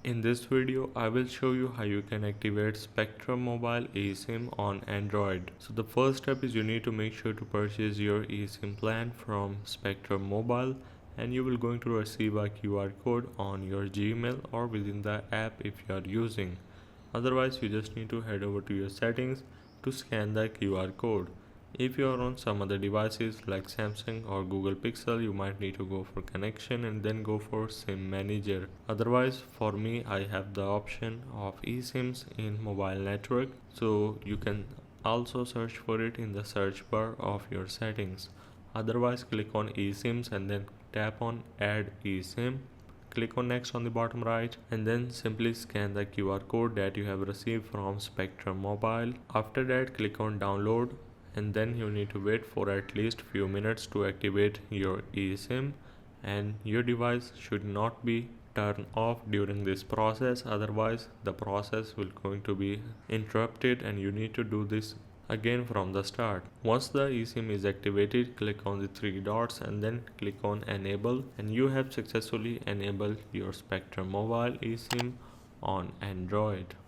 In this video, I will show you how you can activate Spectrum Mobile eSIM on Android. So the first step is you need to make sure to purchase your eSIM plan from Spectrum Mobile, and you will going to receive a QR code on your Gmail or within the app if you are using. Otherwise, you just need to head over to your settings to scan the QR code. If you are on some other devices like Samsung or Google Pixel, you might need to go for connection and then go for SIM manager. Otherwise, for me, I have the option of eSIMs in mobile network, so you can also search for it in the search bar of your settings. Otherwise, click on eSIMs and then tap on add eSIM. Click on next on the bottom right and then simply scan the QR code that you have received from Spectrum Mobile. After that, click on download and then you need to wait for at least few minutes to activate your eSIM, and your device should not be turned off during this process, otherwise the process will going to be interrupted and you need to do this again from the start. Once the eSIM is activated, click on the three dots and then click on enable, and you have successfully enabled your Spectrum Mobile eSIM on Android.